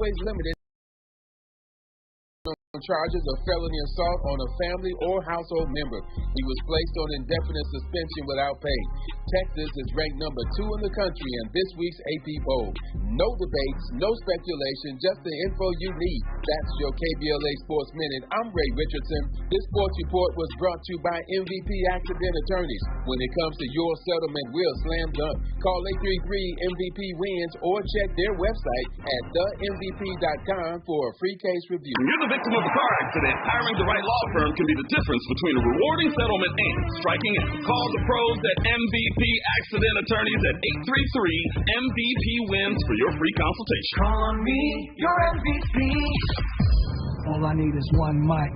always limited on charges of felony assault on a family or household member. He was placed on indefinite suspension without pay. Texas is ranked number 2 in the country in this week's AP poll. No debates, no speculation, just the info you need. That's your KBLA Sports Minute. I'm Ray Richardson. This sports report was brought to you by MVP Accident Attorneys. When it comes to your settlement, we'll slam dunk. Call 833-MVP-WINS or check their website at themvp.com for a free case review. When you're the victim of a car accident, hiring the right law firm can be the difference between a rewarding settlement and striking out. Call the pros at MVP Accident Attorneys at 833-MVP-WINS for your free consultation. Call on me, your MVP. All I need is one mic.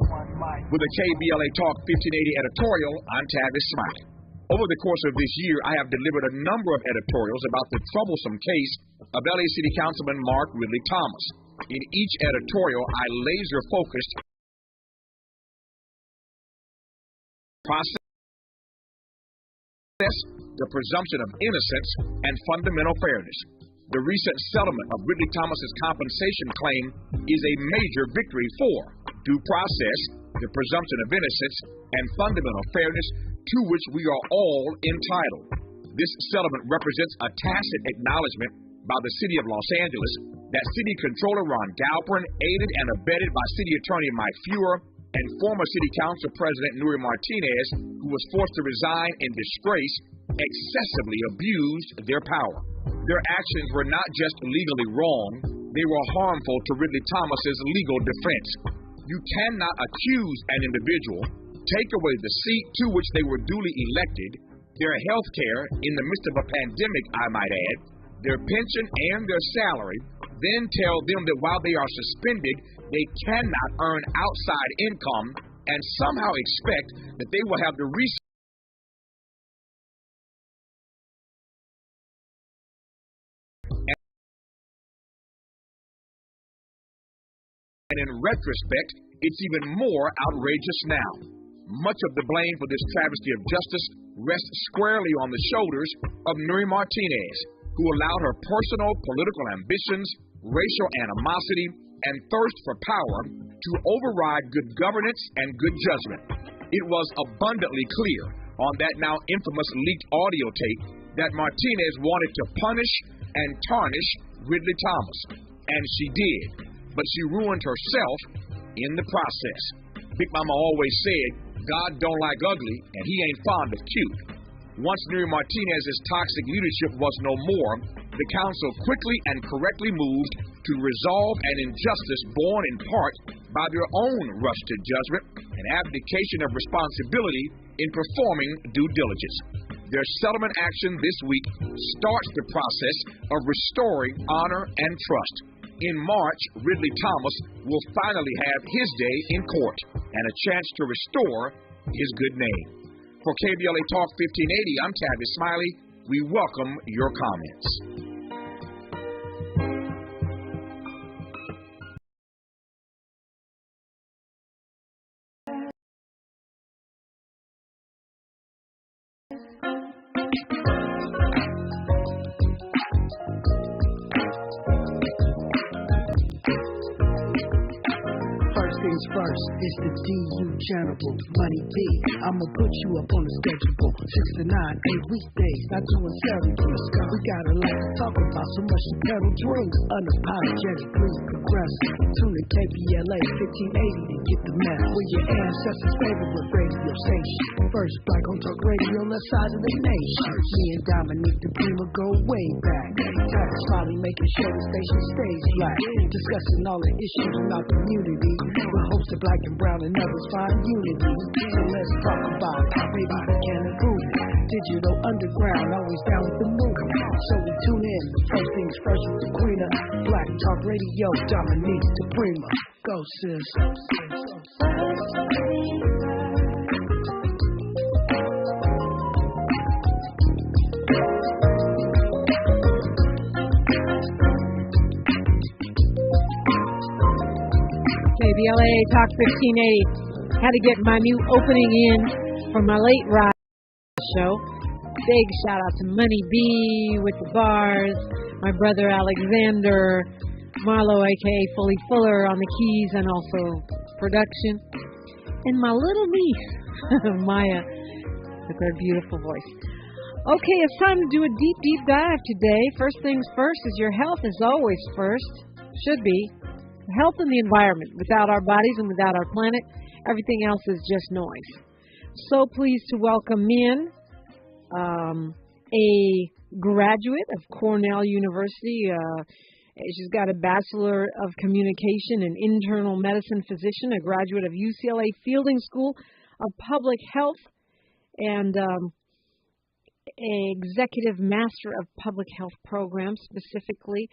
With a KBLA Talk 1580 editorial, I'm Tavis Smiley. Over the course of this year, I have delivered a number of editorials about the troublesome case of LA City Councilman Mark Ridley Thomas. In each editorial, I laser-focused process, the presumption of innocence, and fundamental fairness. The recent settlement of Ridley Thomas's compensation claim is a major victory for due process, the presumption of innocence, and fundamental fairness to which we are all entitled. This settlement represents a tacit acknowledgement by the City of Los Angeles that City Controller Ron Galperin, aided and abetted by City Attorney Mike Feuer and former City Council President Nuri Martinez, who was forced to resign in disgrace, excessively abused their power. Their actions were not just legally wrong, they were harmful to Ridley Thomas's legal defense. You cannot accuse an individual, take away the seat to which they were duly elected, their health care in the midst of a pandemic, I might add, their pension and their salary, then tell them that while they are suspended, they cannot earn outside income, and somehow expect that they will have the resources and in retrospect, it's even more outrageous now. Much of the blame for this travesty of justice rests squarely on the shoulders of Nuri Martinez, who allowed her personal political ambitions, racial animosity, and thirst for power to override good governance and good judgment. It was abundantly clear on that now infamous leaked audio tape that Martinez wanted to punish and tarnish Ridley Thomas, and she did, but she ruined herself in the process. Big Mama always said, God don't like ugly, and he ain't fond of cute. Once Nuri Martinez's toxic leadership was no more, the council quickly and correctly moved to resolve an injustice born in part by their own rush to judgment and abdication of responsibility in performing due diligence. Their settlement action this week starts the process of restoring honor and trust. In March, Ridley Thomas will finally have his day in court and a chance to restore his good name. For KBLA Talk 1580, I'm Tavis Smiley. We welcome your comments. First, it's the DU channel, Money B. I'ma put you up on the schedule. 6 to 9, 8 weekdays, not doing Saturday. We got a lot to talk about, so much to pedal drinks. Unapologetically progressive. Tune to KBLA 1580 to get the mess. With your ancestors' favorite radio station. First black on talk radio on the side of the nation. Me and Dominique DiPrima go way back. Tavis Smiley making sure the station stays black. Discussing all the issues in our community. With hopes of black and brown and others find unity. So let's talk about how maybe we can improve it. Digital underground, always down with the movement. So we tune in. First things first with the queen of Black Talk Radio, Dominique DiPrima. Go, sis. KBLA Talk 1580. Had to get my new opening in for my late ride show. Big shout out to Money B with the bars, my brother Alexander, Marlo, a.k.a. Fully Fuller, on the keys and also production. And my little niece, Maya, with her beautiful voice. Okay, it's time to do a deep, deep dive today. First things first is your health is always first. Should be. Health and the environment. Without our bodies and without our planet, everything else is just noise. So pleased to welcome in a graduate of Cornell University. She's got a Bachelor of Communication and Internal Medicine physician, a graduate of UCLA Fielding School of Public Health, and Executive Master of Public Health Programs specifically.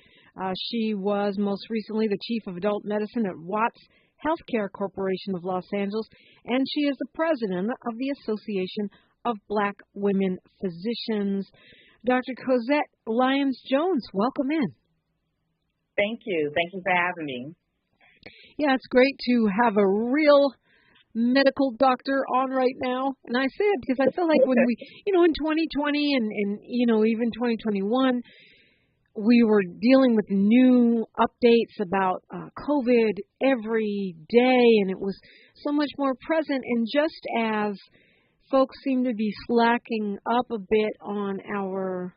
She was most recently the Chief of Adult Medicine at Watts Healthcare Corporation of Los Angeles, and she is the President of the Association of Black Women Physicians. Dr. Cozzette Lyons-Jones, welcome in. Thank you. Thank you for having me. Yeah, it's great to have a real medical doctor on right now. And I say it because I feel like when we, in 2020 and even 2021, we were dealing with new updates about COVID every day, and it was so much more present. And just as folks seem to be slacking up a bit on our,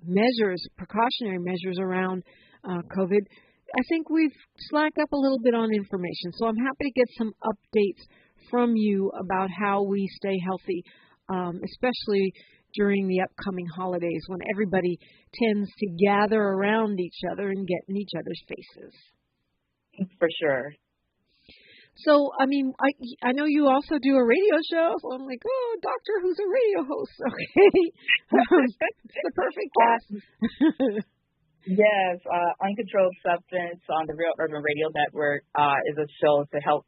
measures, precautionary measures around COVID, I think we've slacked up a little bit on information. So I'm happy to get some updates from you about how we stay healthy, especially during the upcoming holidays when everybody tends to gather around each other and get in each other's faces. For sure. So, I know you also do a radio show, so I'm like, oh, doctor who's a radio host, okay. It's the perfect guest. Yes, Uncontrolled Substance on the Real Urban Radio Network is a show to help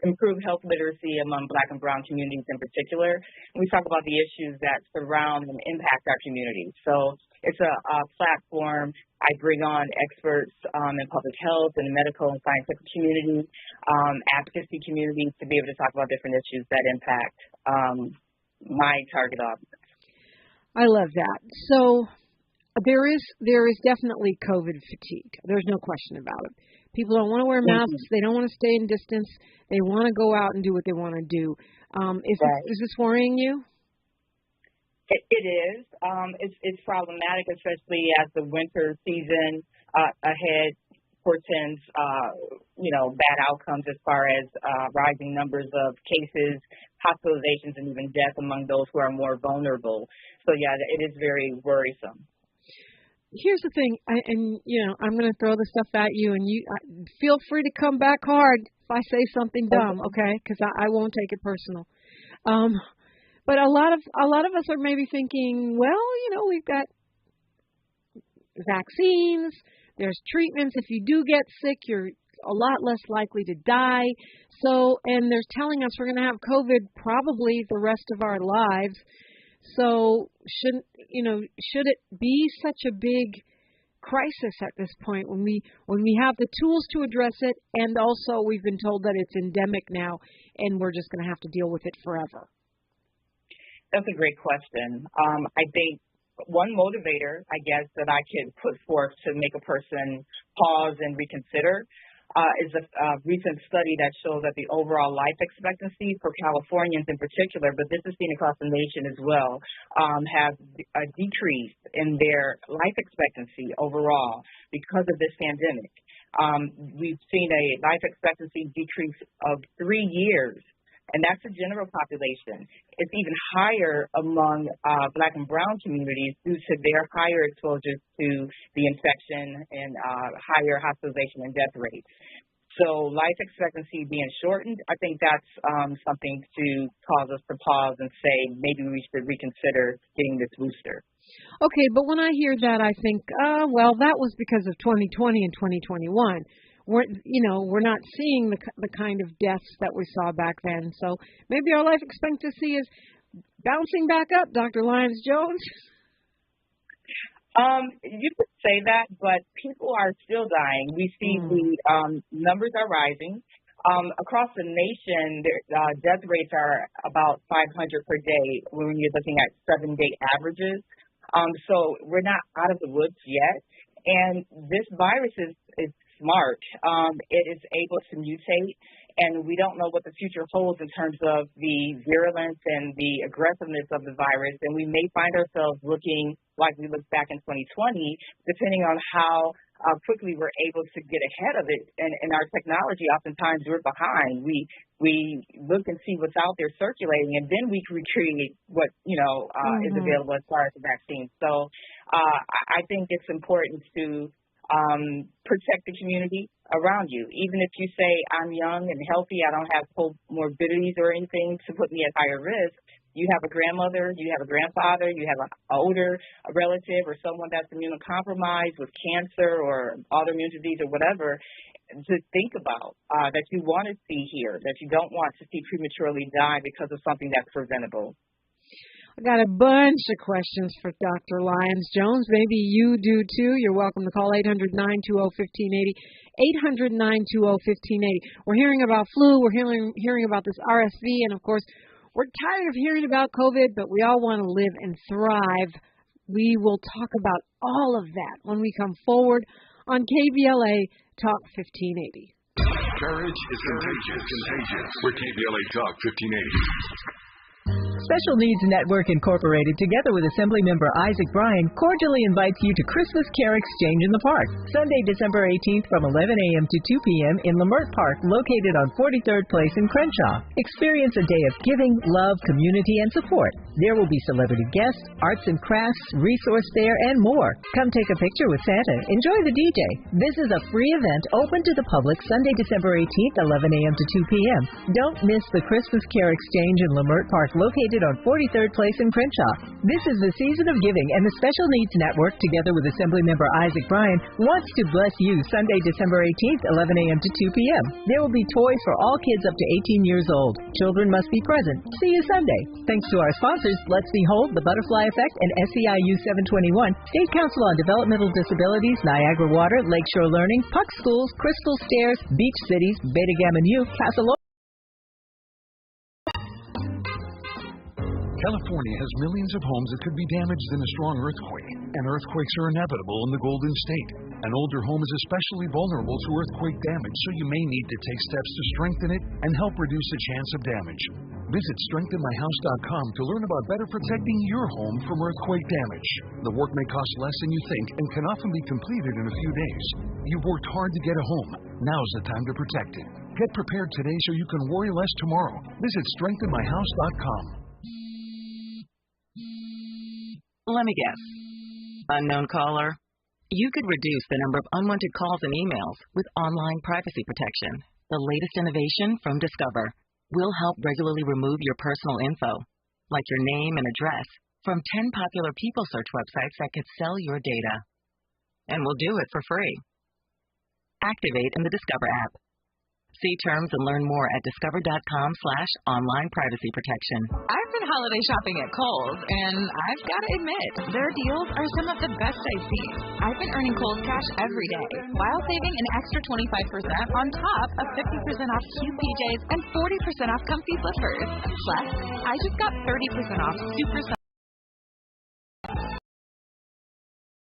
improve health literacy among Black and Brown communities in particular. And we talk about the issues that surround and impact our community. So it's a platform. I bring on experts in public health and the medical and scientific community, advocacy communities to be able to talk about different issues that impact my target audience. I love that. So there is definitely COVID fatigue. There's no question about it. People don't want to wear masks. They don't want to stay in distance. They want to go out and do what they want to do. Is this worrying you? It is. It's problematic, especially as the winter season ahead portends, bad outcomes as far as rising numbers of cases, hospitalizations, and even death among those who are more vulnerable. So, yeah, it is very worrisome. Here's the thing, I'm going to throw the stuff at you, and you feel free to come back hard if I say something dumb, okay? Because I won't take it personal. But a lot of us are maybe thinking, well, we've got vaccines, there's treatments. If you do get sick, you're a lot less likely to die. So, and they're telling us we're going to have COVID probably the rest of our lives. So should it be such a big crisis at this point when we have the tools to address it, and also we've been told that it's endemic now and we're just going to have to deal with it forever? That's a great question. I think one motivator, I guess, that I could put forth to make a person pause and reconsider is a recent study that shows that the overall life expectancy for Californians in particular, but this is seen across the nation as well, have a decrease in their life expectancy overall because of this pandemic. We've seen a life expectancy decrease of 3 years, and that's the general population. It's even higher among Black and Brown communities due to their higher exposure to the infection and higher hospitalization and death rates. So life expectancy being shortened, I think that's something to cause us to pause and say maybe we should reconsider getting this booster. Okay, but when I hear that, I think, that was because of 2020 and 2021. We're not seeing the kind of deaths that we saw back then. So maybe our life expectancy is bouncing back up, Dr. Lyons-Jones. You could say that, but people are still dying. We see the numbers are rising. Across the nation, death rates are about 500 per day when you're looking at 7-day averages. So we're not out of the woods yet. And this virus is smart. It is able to mutate, and we don't know what the future holds in terms of the virulence and the aggressiveness of the virus. And we may find ourselves looking like we looked back in 2020, depending on how quickly we're able to get ahead of it. And in our technology, oftentimes we're behind. We look and see what's out there circulating, and then we recreate what, is available as far as the vaccine. So I think it's important to protect the community around you. Even if you say, I'm young and healthy, I don't have comorbidities or anything to put me at higher risk, you have a grandmother, you have a grandfather, you have an older relative or someone that's immunocompromised with cancer or autoimmune disease or whatever, to think about that you want to see here, that you don't want to see prematurely die because of something that's preventable. I got a bunch of questions for Dr. Lyons-Jones. Maybe you do too. You're welcome to call 800-920-1580, 800-920-1580. We're hearing about flu. We're hearing about this RSV. And, of course, we're tired of hearing about COVID, but we all want to live and thrive. We will talk about all of that when we come forward on KBLA Talk 1580. Courage is contagious. We're KBLA Talk 1580. Special Needs Network Incorporated, together with Assemblymember Isaac Bryan, cordially invites you to Christmas Care Exchange in the Park, Sunday, December 18th from 11 a.m. to 2 p.m. in Lamert Park, located on 43rd Place in Crenshaw. Experience a day of giving, love, community, and support. There will be celebrity guests, arts and crafts, resource fair, and more. Come take a picture with Santa. Enjoy the DJ. This is a free event open to the public Sunday, December 18th, 11 a.m. to 2 p.m. Don't miss the Christmas Care Exchange in Lamert Park, located on 43rd Place in Crenshaw. This is the season of giving, and the Special Needs Network, together with Assemblymember Isaac Bryan, wants to bless you Sunday, December 18th, 11 a.m. to 2 p.m. There will be toys for all kids up to 18 years old. Children must be present. See you Sunday. Thanks to our sponsors, Let's Behold, The Butterfly Effect, and SEIU 721, State Council on Developmental Disabilities, Niagara Water, Lakeshore Learning, Puck Schools, Crystal Stairs, Beach Cities, Beta Gamma Nu, Castle. California has millions of homes that could be damaged in a strong earthquake, and earthquakes are inevitable in the Golden State. An older home is especially vulnerable to earthquake damage, so you may need to take steps to strengthen it and help reduce the chance of damage. Visit strengthenmyhouse.com to learn about better protecting your home from earthquake damage. The work may cost less than you think and can often be completed in a few days. You've worked hard to get a home. Now's the time to protect it. Get prepared today so you can worry less tomorrow. Visit strengthenmyhouse.com. Let me guess. Unknown caller. You could reduce the number of unwanted calls and emails with online privacy protection. The latest innovation from Discover will help regularly remove your personal info, like your name and address, from 10 popular people search websites that could sell your data. And we'll do it for free. Activate in the Discover app. See terms and learn more at discover.com/online privacy protection. I've been holiday shopping at Kohl's, and I've got to admit, their deals are some of the best I've seen. I've been earning Kohl's cash every day, while saving an extra 25% on top of 50% off cute PJs and 40% off comfy slippers. Plus, I just got 30% off super.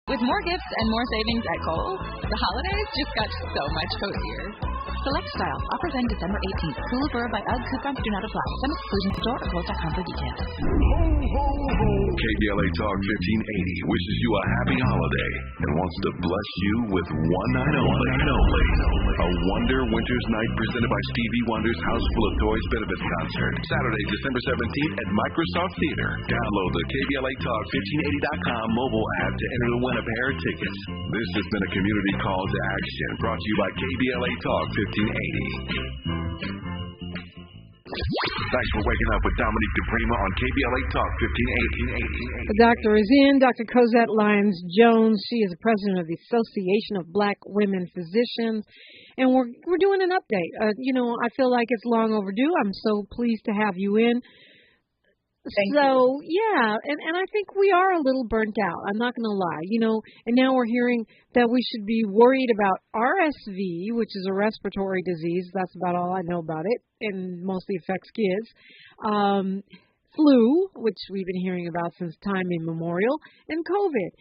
With more gifts and more savings at Kohl's, the holidays just got so much cozier. Select styles. Offers end December 18th. Coolabura by UGG coupons do not apply. Some exclusions store or Kohl's.com for details. KBLA Talk 1580 wishes you a happy holiday and wants to bless you with one night only. A Wonder Winter's Night presented by Stevie Wonder's House Full of Toys benefit concert. Saturday, December 17th at Microsoft Theater. Download the KBLA Talk 1580.com mobile app to enter to win a pair of tickets. This has been a community call to action brought to you by KBLA Talk 1580. Thanks for waking up with Dominique DiPrima on KBLA Talk 1580. The doctor is in, Dr. Cozzette Lyons-Jones. She is the president of the Association of Black Women Physicians, and we're doing an update. I feel like it's long overdue. I'm so pleased to have you in. Thank you. Yeah, and I think we are a little burnt out. I'm not going to lie, and now we're hearing that we should be worried about RSV, which is a respiratory disease. That's about all I know about it, and mostly affects kids. flu, which we've been hearing about since time immemorial, and COVID.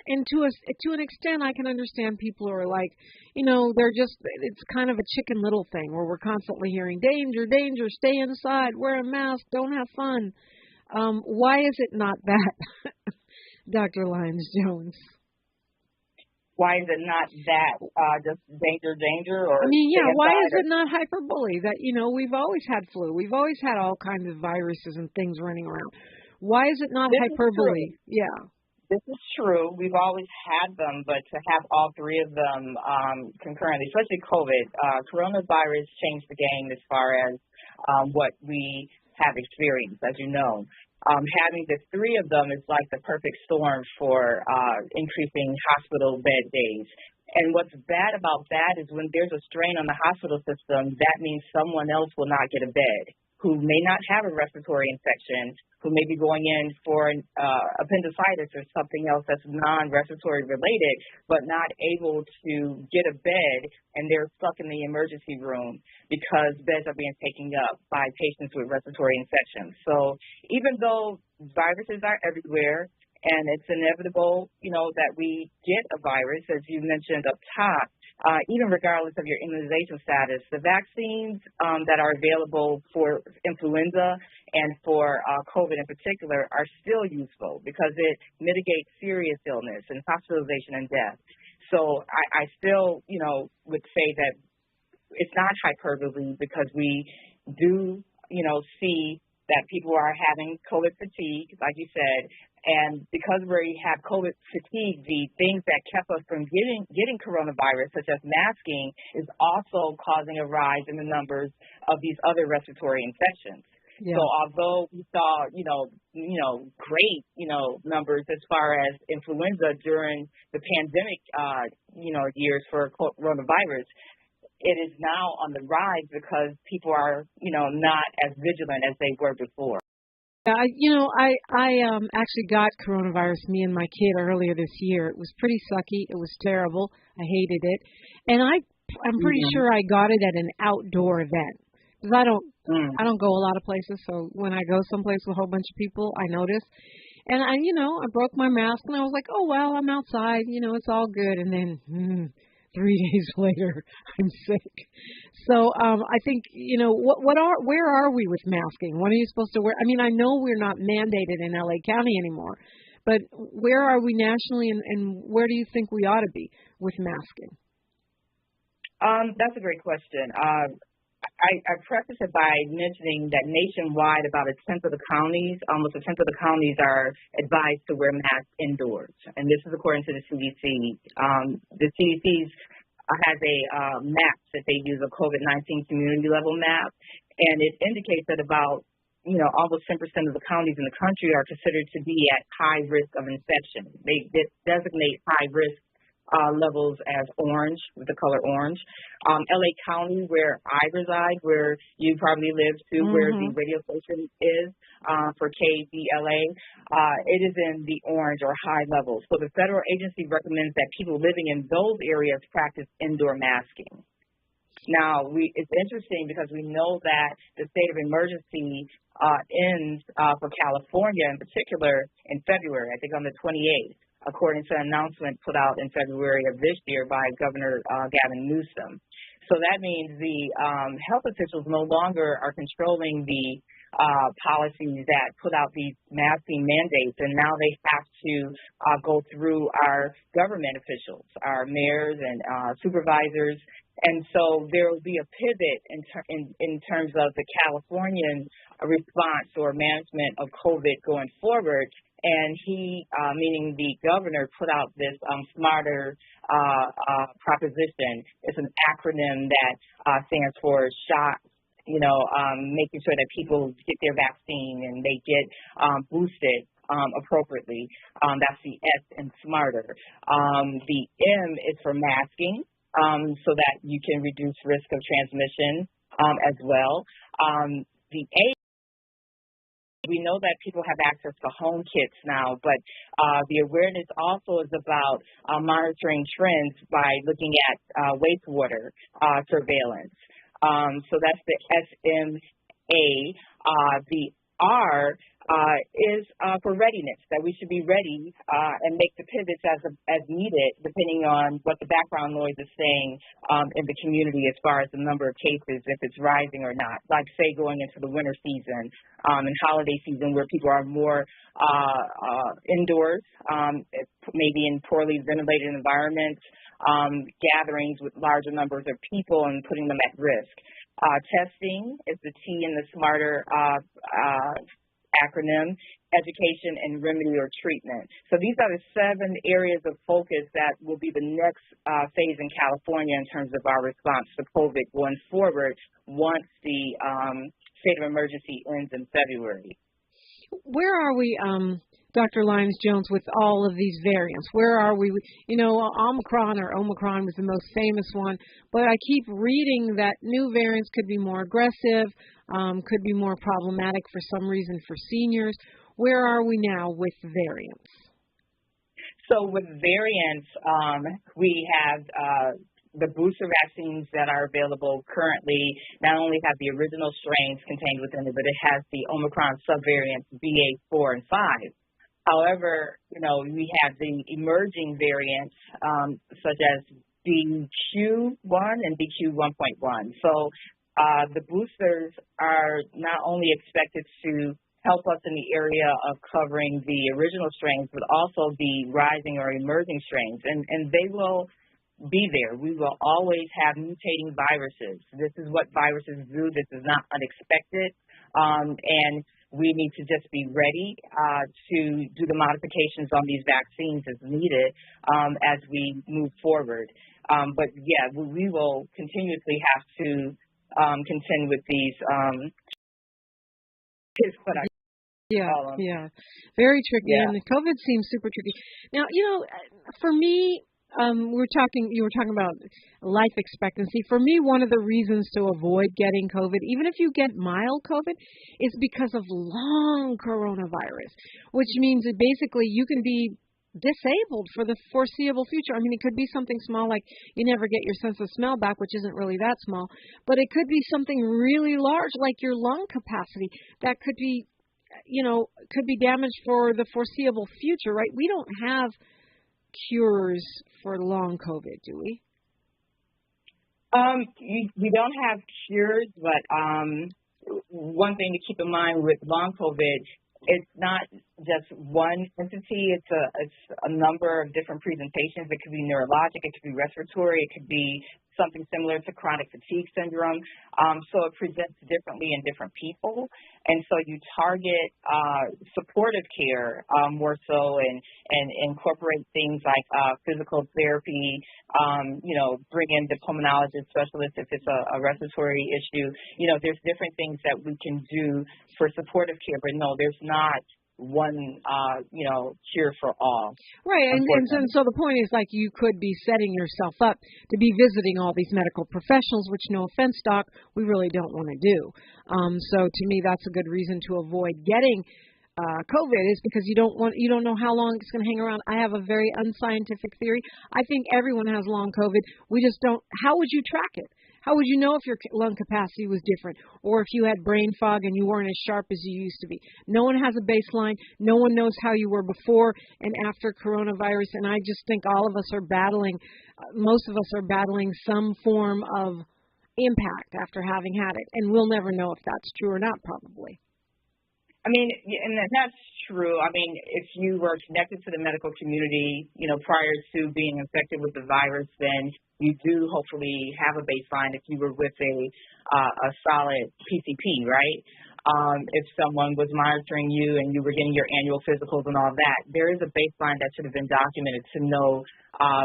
And to an extent, I can understand people who are like, it's kind of a Chicken Little thing where we're constantly hearing danger, danger, stay inside, wear a mask, don't have fun. Why is it not that, Dr. Lyons-Jones? Why is it not that just danger? Or why is it not hyperbole? That, we've always had flu. We've always had all kinds of viruses and things running around. Why is it not hyperbole? Yeah. This is true. We've always had them, but to have all three of them concurrently, especially COVID, coronavirus changed the game as far as what we have experienced, as you know. Having the three of them is like the perfect storm for increasing hospital bed days. And what's bad about that is when there's a strain on the hospital system, that means someone else will not get a bed, who may not have a respiratory infection, who may be going in for appendicitis or something else that's non-respiratory related, but not able to get a bed, and they're stuck in the emergency room because beds are being taken up by patients with respiratory infections. So even though viruses are everywhere, and it's inevitable, that we get a virus, as you mentioned up top, even regardless of your immunization status, the vaccines that are available for influenza and for COVID in particular are still useful because it mitigates serious illness and hospitalization and death. So I still, would say that it's not hyperbole because we do, see that people are having COVID fatigue, like you said, and because we have COVID fatigue, the things that kept us from getting coronavirus, such as masking, is also causing a rise in the numbers of these other respiratory infections. Yeah. So although we saw, great, numbers as far as influenza during the pandemic, years for coronavirus, it is now on the rise because people are, not as vigilant as they were before. I actually got coronavirus, me and my kid, earlier this year. It was pretty sucky. It was terrible. I hated it. And I'm pretty sure I got it at an outdoor event. Because I don't go a lot of places, so when I go someplace with a whole bunch of people, I notice. And I broke my mask, and I was like, oh, well, I'm outside. It's all good. And then 3 days later, I'm sick. So I think, where are we with masking? What are you supposed to wear? I mean, I know we're not mandated in LA County anymore, but where are we nationally, and where do you think we ought to be with masking? That's a great question. I preface it by mentioning that nationwide, about almost a tenth of the counties are advised to wear masks indoors. And this is according to the CDC. The CDC has a map that they use, a COVID-19 community level map. And it indicates that about, almost 10% of the counties in the country are considered to be at high risk of infection. They designate high risk levels as orange, with the color orange. LA County, where I reside, where you probably live too, where the radio station is for KBLA, it is in the orange or high levels. So the federal agency recommends that people living in those areas practice indoor masking. Now, it's interesting because we know that the state of emergency ends for California in particular in February, I think on the 28th. According to an announcement put out in February of this year by Governor Gavin Newsom. So that means the health officials no longer are controlling the policies that put out these masking mandates, and now they have to go through our government officials, our mayors and supervisors. And so there will be a pivot in terms of the Californian response or management of COVID going forward. And he, meaning the governor, put out this smarter proposition. It's an acronym that stands for SHOT, making sure that people get their vaccine and they get boosted appropriately. That's the S in smarter. The M is for masking, so that you can reduce risk of transmission as well. The A, we know that people have access to home kits now, but the awareness also is about monitoring trends by looking at wastewater surveillance. So that's the SMA. The are is for readiness, that we should be ready and make the pivots as needed, depending on what the background noise is saying in the community as far as the number of cases, if it's rising or not. Like, say, going into the winter season and holiday season where people are more indoors, maybe in poorly ventilated environments, gatherings with larger numbers of people and putting them at risk. Testing is the T in the SMARTER acronym, education and remedy or treatment. So these are the 7 areas of focus that will be the next phase in California in terms of our response to COVID going forward once the state of emergency ends in February. Where are we, Dr. Lyons-Jones, with all of these variants? Where are we? You know, Omicron was the most famous one, but I keep reading that new variants could be more aggressive, could be more problematic for some reason for seniors. Where are we now with variants? So with variants, we have the booster vaccines that are available currently not only have the original strains contained within it, but it has the Omicron subvariants BA4 and 5. However, you know, we have the emerging variants such as BQ1 and BQ1.1. So the boosters are not only expected to help us in the area of covering the original strains, but also the rising or emerging strains. And they will be there. We will always have mutating viruses. This is what viruses do. This is not unexpected. And we need to just be ready to do the modifications on these vaccines as needed as we move forward. But, yeah, we will continuously have to contend with these Yeah, very tricky. Yeah. And the COVID seems super tricky. Now, you know, for me, you were talking about life expectancy. For me, one of the reasons to avoid getting COVID, even if you get mild COVID, is because of long coronavirus, which means that basically you can be disabled for the foreseeable future. I mean, it could be something small like you never get your sense of smell back, which isn't really that small, but it could be something really large like your lung capacity that could be, you know, could be damaged for the foreseeable future, right? We don't have cures for long COVID, do we? We don't have cures, but one thing to keep in mind with long COVID, it's not just one entity. It's a number of different presentations. It could be neurologic, it could be respiratory, it could be something similar to chronic fatigue syndrome. So it presents differently in different people. And so you target supportive care more so and incorporate things like physical therapy, you know, bring in the pulmonologist specialist if it's a respiratory issue. You know, there's different things that we can do for supportive care, but no, there's not one, you know, cure for all. Right, and so the point is, like, you could be setting yourself up to be visiting all these medical professionals, which, no offense, Doc, we really don't want to do. So to me, that's a good reason to avoid getting COVID, is because you don't know how long it's going to hang around. I have a very unscientific theory. I think everyone has long COVID. We just don't. How would you track it? How would you know if your lung capacity was different, or if you had brain fog and you weren't as sharp as you used to be? No one has a baseline. No one knows how you were before and after coronavirus, and I just think all of us are battling, most of us are battling some form of impact after having had it, and we'll never know if that's true or not, probably. I mean, and that's true. I mean, if you were connected to the medical community, you know, prior to being infected with the virus, then you do hopefully have a baseline if you were with a solid PCP, right? If someone was monitoring you and you were getting your annual physicals and all that, there is a baseline that should have been documented to know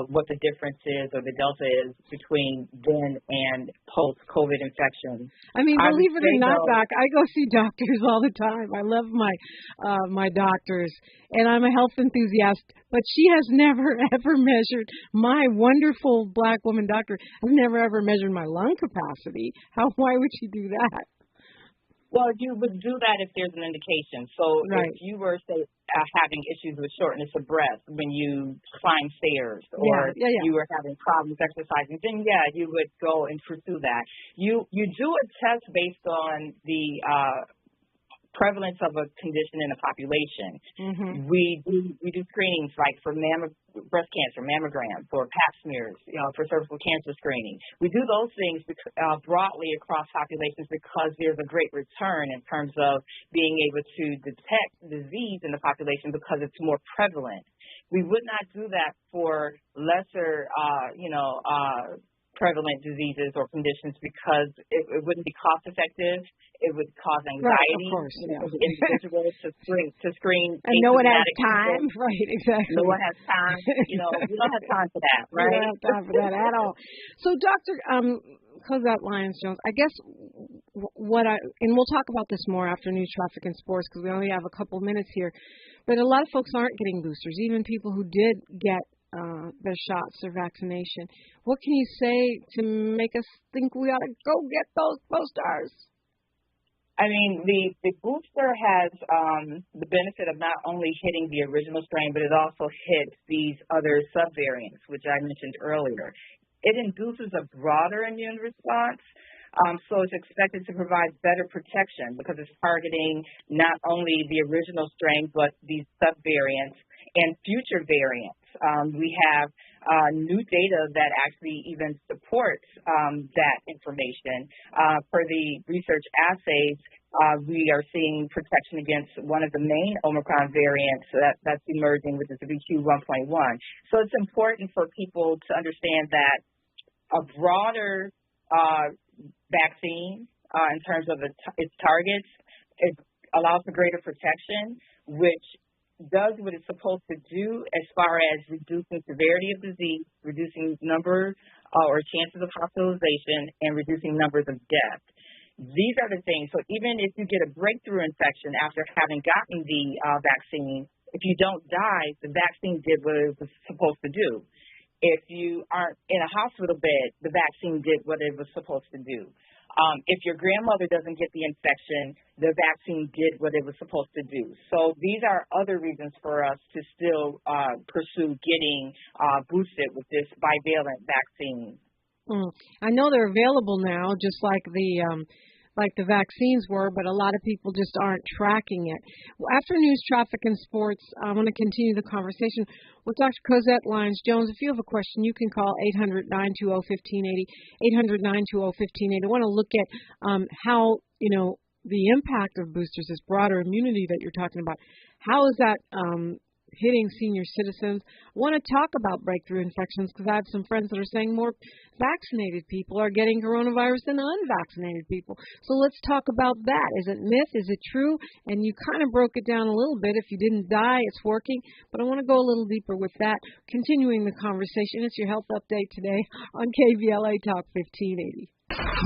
what the difference is or the delta is between then and post-COVID infection. I mean, believe it or not, Doc, I go see doctors all the time. I love my doctors, and I'm a health enthusiast, but she has never, ever measured, my wonderful black woman doctor has never, ever measured my lung capacity. Why would she do that? Well, you would do that if there's an indication. So right. If you were, say, having issues with shortness of breath when you climb stairs, or you were having problems exercising, then, you would go and pursue that. You do a test based on the prevalence of a condition in the population. We do screenings like for breast cancer, mammogram, for pap smears, for cervical cancer screening. We do those things broadly across populations because there's a great return in terms of being able to detect disease in the population because it's more prevalent. We would not do that for lesser, prevalent diseases or conditions because it wouldn't be cost effective. It would cause anxiety. Right, of course, for the individual to screen. And no one has time. Right, exactly. No one has time. We don't have time for that, right? We don't have time for that at all. So, Dr. Cozzette Lyons-Jones, I guess and we'll talk about this more after news, traffic, and sports because we only have a couple minutes here, but a lot of folks aren't getting boosters, even people who did get their shots or vaccination. What can you say to make us think we ought to go get those boosters? I mean, the booster has the benefit of not only hitting the original strain, but it also hits these other subvariants, which I mentioned earlier. It induces a broader immune response, so it's expected to provide better protection because it's targeting not only the original strain, but these subvariants and future variants. We have new data that actually even supports that information. For the research assays, we are seeing protection against one of the main Omicron variants that's emerging, which is the BQ.1.1. So it's important for people to understand that a broader vaccine in terms of its targets, it allows for greater protection, which does what it's supposed to do as far as reducing severity of disease, reducing number or chances of hospitalization, and reducing numbers of deaths. These are the things. So even if you get a breakthrough infection after having gotten the vaccine, if you don't die, the vaccine did what it was supposed to do. If you aren't in a hospital bed, the vaccine did what it was supposed to do. If your grandmother doesn't get the infection, the vaccine did what it was supposed to do. So these are other reasons for us to still pursue getting boosted with this bivalent vaccine. I know they're available now, just like the vaccines were, but a lot of people just aren't tracking it. Well, after news, traffic, and sports, I want to continue the conversation with Dr. Cozzette Lyons-Jones. If you have a question, you can call 800-920-1580, 800-920-1580. I want to look at how, the impact of boosters, this broader immunity that you're talking about. How is that hitting senior citizens? I want to talk about breakthrough infections because I have some friends that are saying more vaccinated people are getting coronavirus than unvaccinated people. So let's talk about that. Is it myth? Is it true? And you kind of broke it down a little bit. If you didn't die, it's working. But I want to go a little deeper with that. Continuing the conversation, it's your health update today on KBLA Talk 1580.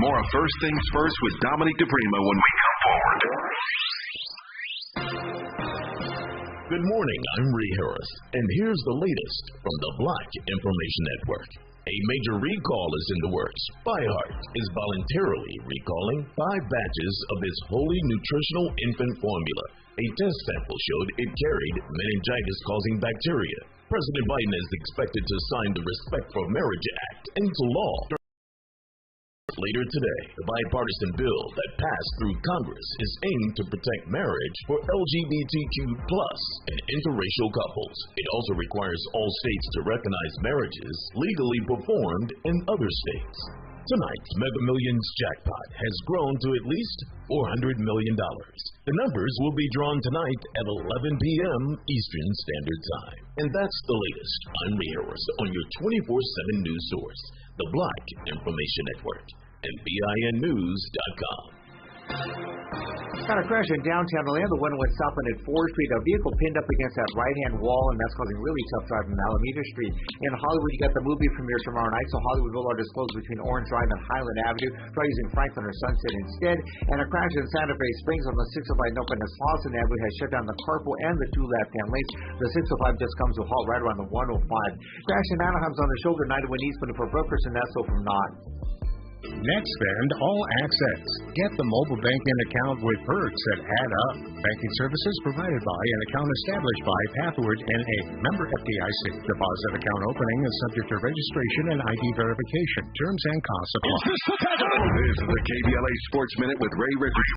More of First Things First with Dominique DiPrima when we come forward. Good morning, I'm Ree Harris, and here's the latest from the Black Information Network. A major recall is in the works. ByHeart is voluntarily recalling 5 batches of its Holy Nutritional Infant Formula. A test sample showed it carried meningitis-causing bacteria. President Biden is expected to sign the Respect for Marriage Act into law. Later today, the bipartisan bill that passed through Congress is aimed to protect marriage for LGBTQ+ and interracial couples. It also requires all states to recognize marriages legally performed in other states. Tonight's Mega Millions jackpot has grown to at least $400 million. The numbers will be drawn tonight at 11 p.m. Eastern Standard Time. And that's the latest. I'm Ree Harris on your 24/7 news source, the Black Information Network, and BINnews.com. Got a crash in downtown Atlanta. The one went southbound at 4th Street. A vehicle pinned up against that right-hand wall, and that's causing really tough driving on Alameda Street. In Hollywood, you got the movie premiere tomorrow night, so Hollywood Boulevard is closed between Orange Drive and Highland Avenue. Try using Franklin or Sunset instead. And a crash in Santa Fe Springs on the 605 North as Slauson Avenue has shut down the carpool and the 2 left-hand lanes. The 605 just comes to a halt right around the 105. Crash in Anaheim's on the shoulder, 91 Eastman for Brokers, and that's so from Knott. Next Band All Access. Get the mobile banking account with perks that add up. Banking services provided by an account established by Pathward NA. Member FDIC. Deposit account opening is subject to registration and ID verification. Terms and costs apply. This is the KBLA Sports Minute with Ray Richards.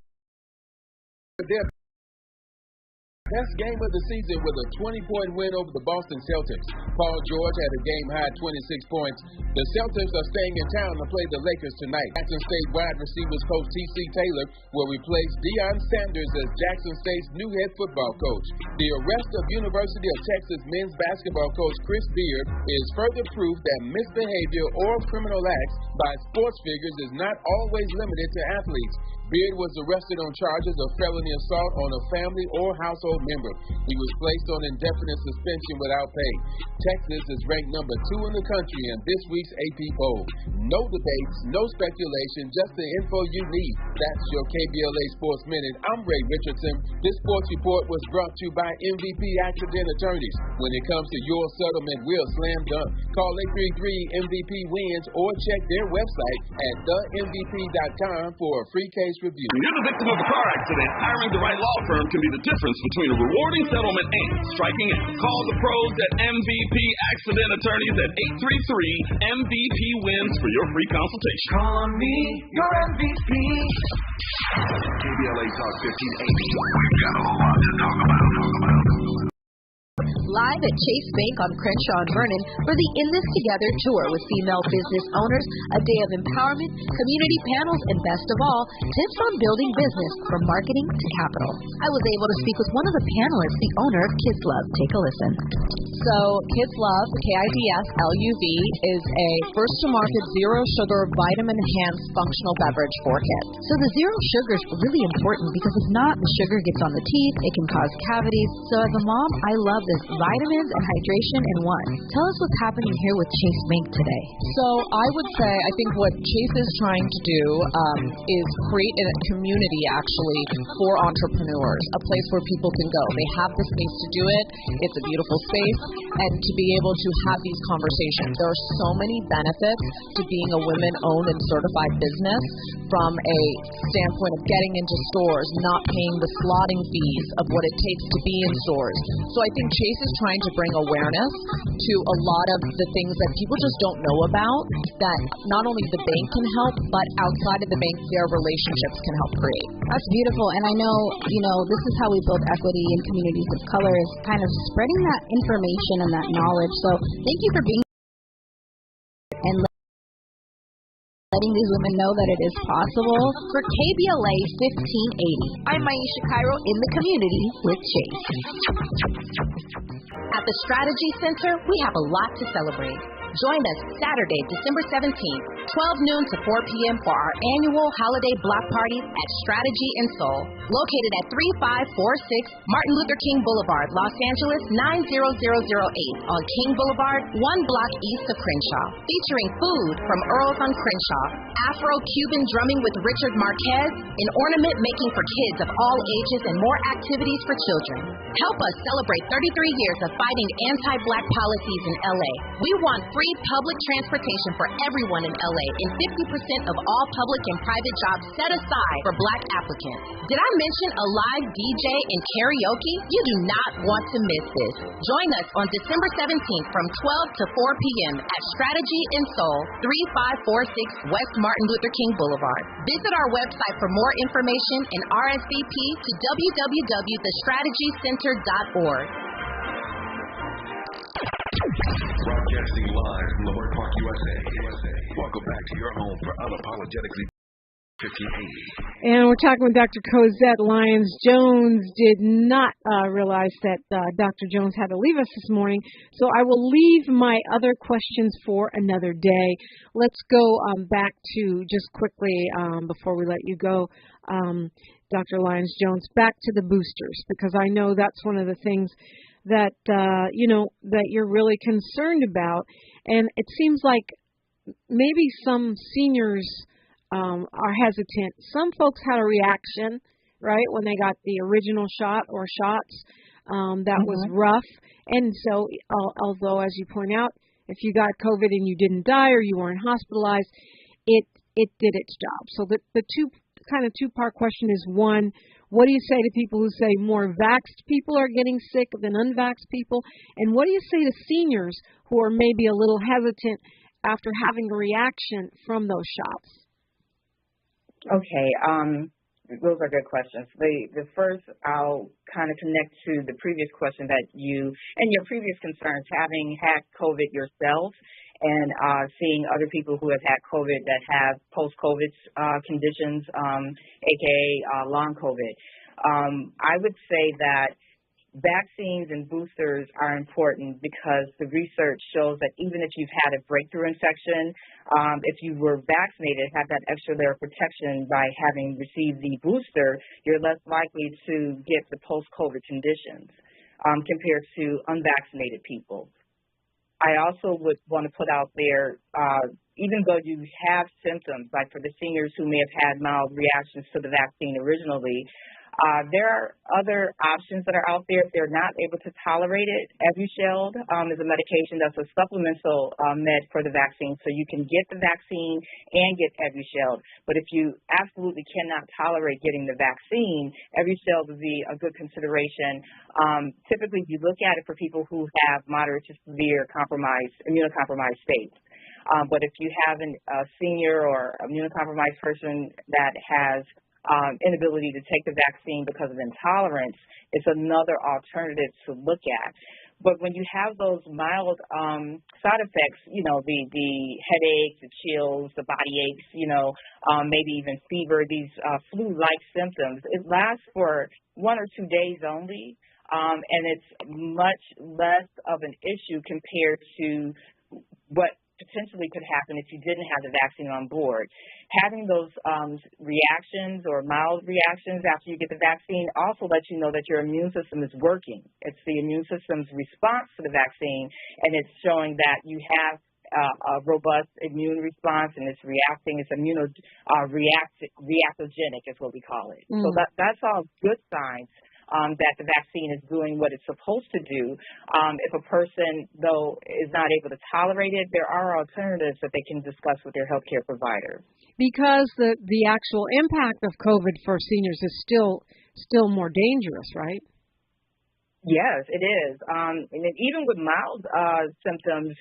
Best game of the season with a 20-point win over the Boston Celtics. Paul George had a game-high 26 points. The Celtics are staying in town to play the Lakers tonight. Jackson State wide receivers coach T.C. Taylor will replace Deion Sanders as Jackson State's new head football coach. The arrest of University of Texas men's basketball coach Chris Beard is further proof that misbehavior or criminal acts by sports figures is not always limited to athletes. Beard was arrested on charges of felony assault on a family or household member. He was placed on indefinite suspension without pay. Texas is ranked number 2 in the country in this week's AP poll. No debates, no speculation, just the info you need. That's your KBLA Sports Minute. I'm Ray Richardson. This sports report was brought to you by MVP Accident Attorneys. When it comes to your settlement, we'll slam dunk. Call 833-MVP-WINS or check their website at themvp.com for a free case review. When you're the victim of a car accident, hiring the right law firm can be the difference between a rewarding settlement and striking out. Call the pros at MVP Accident Attorneys at 833-MVP-WINS for your free consultation. Call me your MVP. KBLA Talk 1580. We've got a lot to talk about. Live at Chase Bank on Crenshaw and Vernon for the In This Together tour with female business owners, a day of empowerment, community panels, and best of all, tips on building business from marketing to capital. I was able to speak with one of the panelists, the owner of Kids Love. Take a listen. So Kids Love, KIDS LUV, is a first-to-market zero-sugar, vitamin-enhanced functional beverage for kids. So the zero sugar is really important because if not, the sugar gets on the teeth, it can cause cavities. So as a mom, I love this vitamins and hydration in one. Tell us what's happening here with Chase Bank today. So I would say I think what Chase is trying to do is create a community actually for entrepreneurs, a place where people can go. They have the space to do it. It's a beautiful space, and to be able to have these conversations. There are so many benefits to being a women-owned and certified business, from a standpoint of getting into stores, not paying the slotting fees of what it takes to be in stores. So I think Chase is trying to bring awareness to a lot of the things that people just don't know about, that not only the bank can help, but outside of the bank, their relationships can help create. That's beautiful. And I know, this is how we build equity in communities of color, is kind of spreading that information and that knowledge. So thank you for being and letting these women know that it is possible. For KBLA 1580, I'm Maisha Cairo in the community with Chase. At the Strategy Center, we have a lot to celebrate. Join us Saturday, December 17th, 12 noon to 4 p.m. for our annual holiday block party at Strategy in Seoul, located at 3546 Martin Luther King Boulevard, Los Angeles 90008 on King Boulevard, 1 block east of Crenshaw. Featuring food from Earl's on Crenshaw, Afro-Cuban drumming with Richard Marquez, and ornament making for kids of all ages, and more activities for children. Help us celebrate 33 years of fighting anti-black policies in LA. We want free public transportation for everyone in LA, and 50% of all public and private jobs set aside for black applicants. Did I mention a live DJ and karaoke? You do not want to miss this. Join us on December 17th from 12 to 4 p.m. at Strategy in Seoul, 3546 West Martin Luther King Boulevard. Visit our website for more information and RSVP to www.thestrategycenter.org. Broadcasting live from Leimert Park, USA. Welcome back to your home for Unapologetically 1580. And we're talking with Dr. Cozzette Lyons-Jones. Did not realize that Dr. Jones had to leave us this morning, so I will leave my other questions for another day. Let's go back to, just quickly, before we let you go, Dr. Lyons-Jones, back to the boosters, because I know that's one of the things that that you're really concerned about, and it seems like maybe some seniors are hesitant. Some folks had a reaction, right, when they got the original shot or shots. That was rough, and so although, as you point out, if you got COVID and you didn't die or you weren't hospitalized, it did its job. So the two-part question is, one, what do you say to people who say more vaxxed people are getting sick than unvaxxed people? And what do you say to seniors who are maybe a little hesitant after having a reaction from those shots? Okay. Those are good questions. The first, I'll kind of connect to the previous question that and your previous concerns, having had COVID yourself and seeing other people who have had COVID that have post-COVID conditions, aka long COVID. I would say that vaccines and boosters are important because the research shows that even if you've had a breakthrough infection, if you were vaccinated, have that extra layer of protection by having received the booster, you're less likely to get the post-COVID conditions compared to unvaccinated people. I also would want to put out there, even though you have symptoms, like for the seniors who may have had mild reactions to the vaccine originally, there are other options that are out there if they're not able to tolerate it. Evusheld is a medication that's a supplemental med for the vaccine, so you can get the vaccine and get Evusheld. But if you absolutely cannot tolerate getting the vaccine, Evusheld would be a good consideration. Typically, you look at it for people who have moderate to severe immunocompromised states. But if you have a senior or immunocompromised person that has inability to take the vaccine because of intolerance, it's another alternative to look at. But when you have those mild side effects, the headaches, the chills, the body aches, maybe even fever, these flu-like symptoms, it lasts for 1 or 2 days only, and it's much less of an issue compared to what potentially could happen if you didn't have the vaccine on board. Having those reactions or mild reactions after you get the vaccine also lets you know that your immune system is working. It's the immune system's response to the vaccine, and it's showing that you have a robust immune response, and it's reacting. It's reactogenic is what we call it. So that's all good signs that the vaccine is doing what it's supposed to do. If a person, though, is not able to tolerate it, there are alternatives that they can discuss with their healthcare provider. Because the actual impact of COVID for seniors is still more dangerous, right? Yes, it is. And even with mild symptoms,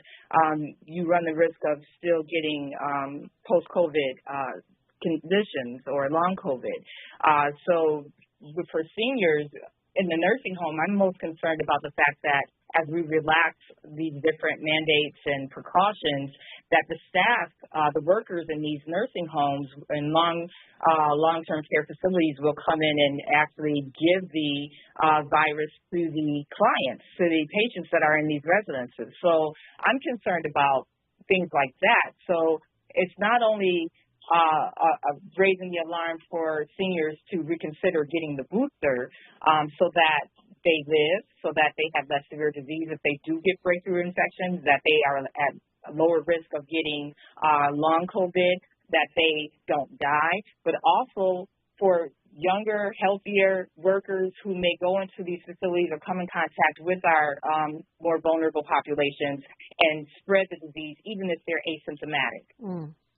you run the risk of still getting post-COVID conditions or long COVID. So for seniors in the nursing home, I'm most concerned about the fact that as we relax these different mandates and precautions, that the staff, the workers in these nursing homes and long-term care facilities will come in and actually give the virus to the clients, to the patients that are in these residences. So I'm concerned about things like that. So it's not only raising the alarm for seniors to reconsider getting the booster so that they live, so that they have less severe disease if they do get breakthrough infections, that they are at a lower risk of getting long COVID, that they don't die, but also for younger, healthier workers who may go into these facilities or come in contact with our more vulnerable populations and spread the disease, even if they're asymptomatic.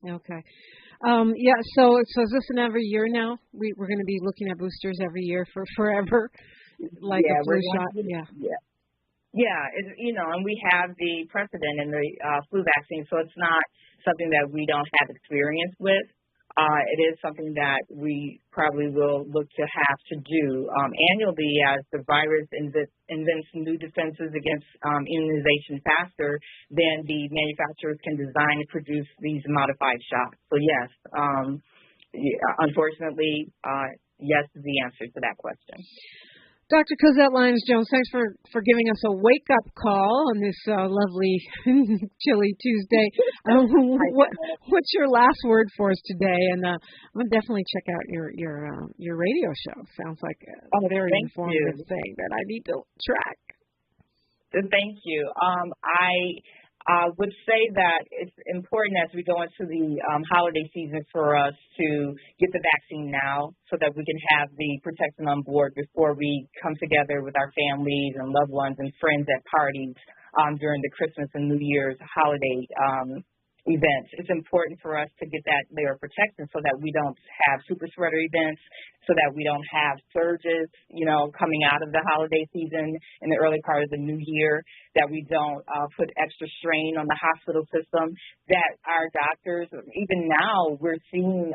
Okay. So is this an every year now? We're going to be looking at boosters every year for forever, like a flu shot? Yeah, and we have the precedent in the flu vaccine, so it's not something that we don't have experience with. It is something that we probably will look to have to do annually as the virus invents new defenses against immunization faster than the manufacturers can design and produce these modified shots. So yes, unfortunately, yes is the answer to that question. Dr. Cozzette Lyons-Jones, thanks for giving us a wake-up call on this lovely chilly Tuesday. What's your last word for us today? And I'm going to definitely check out your radio show. Sounds like a very informative thing that I need to track. Thank you. I would say that it's important as we go into the holiday season for us to get the vaccine now so that we can have the protection on board before we come together with our families and loved ones and friends at parties during the Christmas and New Year's holiday events. It's important for us to get that layer of protection so that we don't have super spreader events, so that we don't have surges, coming out of the holiday season in the early part of the new year, that we don't put extra strain on the hospital system, that our doctors, even now we're seeing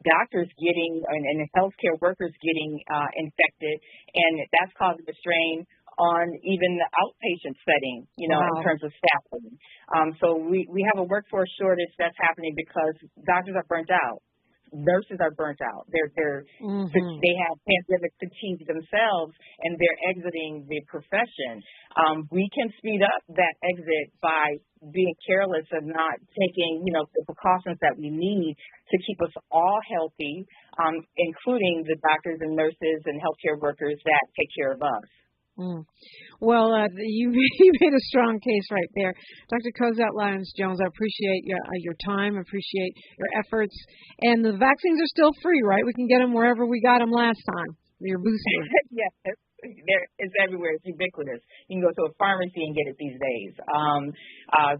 doctors getting and healthcare workers getting infected, and that's causing the strain on even the outpatient setting, in terms of staffing. So we have a workforce shortage that's happening because doctors are burnt out. Nurses are burnt out. They have pandemic fatigue themselves, and they're exiting the profession. We can speed up that exit by being careless and not taking, the precautions that we need to keep us all healthy, including the doctors and nurses and healthcare workers that take care of us. Well, you made a strong case right there. Dr. Cozzette Lyons-Jones, I appreciate your time, appreciate your efforts. And the vaccines are still free, right? We can get them wherever we got them last time, your booster. Yes, it's everywhere. It's ubiquitous. You can go to a pharmacy and get it these days.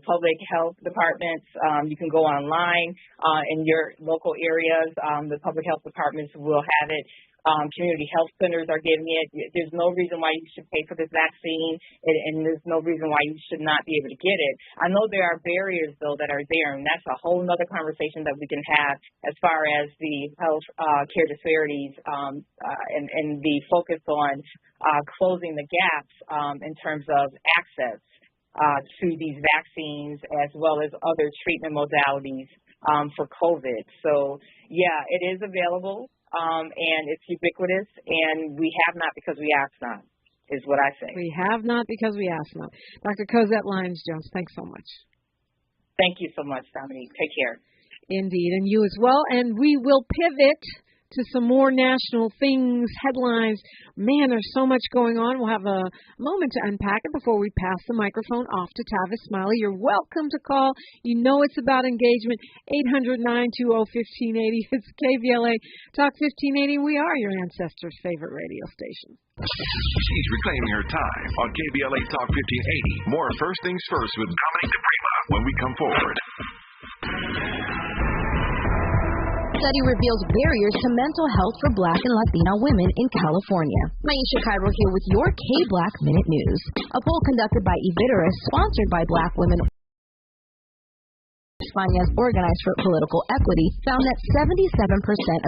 Public health departments, you can go online in your local areas. The public health departments will have it. Community health centers are giving it. There's no reason why you should pay for this vaccine, and there's no reason why you should not be able to get it. I know there are barriers, though, that are there, and that's a whole other conversation that we can have as far as the health care disparities and the focus on closing the gaps in terms of access to these vaccines as well as other treatment modalities for COVID. So, yeah, it is available. And it's ubiquitous, and we have not because we ask not, is what I say. We have not because we ask not. Dr. Cozzette Lyons-Jones, thanks so much. Thank you so much, Dominique. Take care. Indeed, and you as well. And we will pivot to some more national things, headlines. Man, there's so much going on. We'll have a moment to unpack it before we pass the microphone off to Tavis Smiley. You're welcome to call. You know it's about engagement. 800-920-1580. It's KBLA Talk 1580. We are your ancestors' favorite radio station. She's reclaiming her time on KBLA Talk 1580. More First Things First with Dominique DiPrima when we come forward. Study reveals barriers to mental health for Black and Latina women in California. Maisha Cairo here with your K-Black Minute News. A poll conducted by Eviteris, sponsored by Black women España's Organized for Political Equity, found that 77%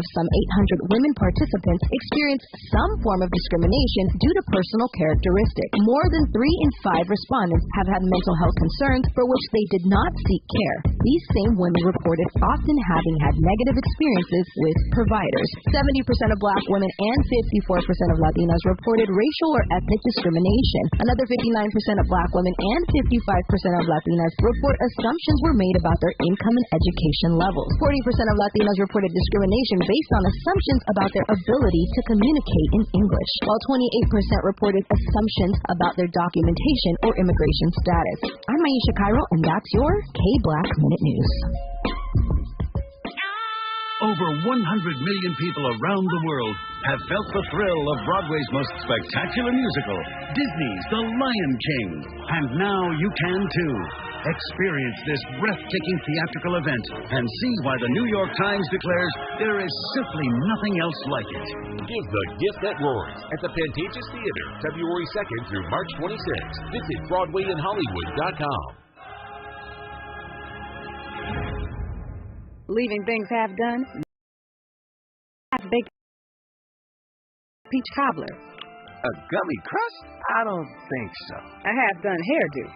of some 800 women participants experienced some form of discrimination due to personal characteristics. More than 3 in 5 respondents have had mental health concerns for which they did not seek care. These same women reported often having had negative experiences with providers. 70% of Black women and 54% of Latinas reported racial or ethnic discrimination. Another 59% of Black women and 55% of Latinas report assumptions were made about their income and education levels. 40% of Latinas reported discrimination based on assumptions about their ability to communicate in English, while 28% reported assumptions about their documentation or immigration status. I'm Maisha Cairo, and that's your K-Black Minute News. Over 100 million people around the world have felt the thrill of Broadway's most spectacular musical, Disney's The Lion King. And now you can too. Experience this breathtaking theatrical event and see why the New York Times declares there is simply nothing else like it. Give the gift that roars at the Pantages Theater, February 2nd through March 26th. Visit BroadwayInHollywood.com. Leaving things half done, half-baked peach cobbler. A gummy crust? I don't think so. A half-done hairdo.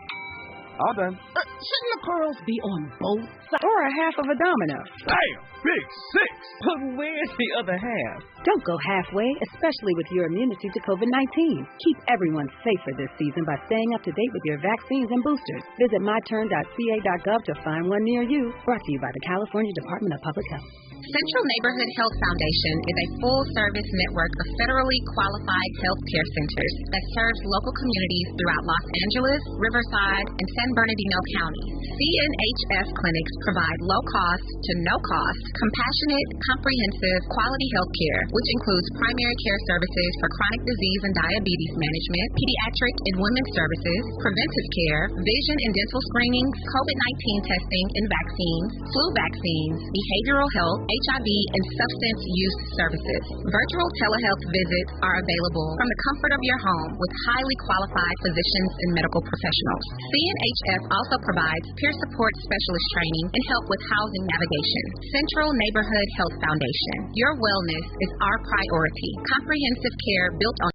All done. Shouldn't the pearls be on both sides? Or a half of a domino? Damn! Big six! But where's the other half? Don't go halfway, especially with your immunity to COVID-19. Keep everyone safer this season by staying up to date with your vaccines and boosters. Visit myturn.ca.gov to find one near you. Brought to you by the California Department of Public Health. Central Neighborhood Health Foundation is a full-service network of federally qualified health care centers that serves local communities throughout Los Angeles, Riverside, and San Bernardino counties. CNHF clinics provide low-cost to no-cost, compassionate, comprehensive, quality health care, which includes primary care services for chronic disease and diabetes management, pediatric and women's services, preventive care, vision and dental screenings, COVID-19 testing and vaccines, flu vaccines, behavioral health, HIV, and substance use services. Virtual telehealth visits are available from the comfort of your home with highly qualified physicians and medical professionals. CNHF also provides peer support specialist training and help with housing navigation. Central Neighborhood Health Foundation. Your wellness is our priority. Comprehensive care built on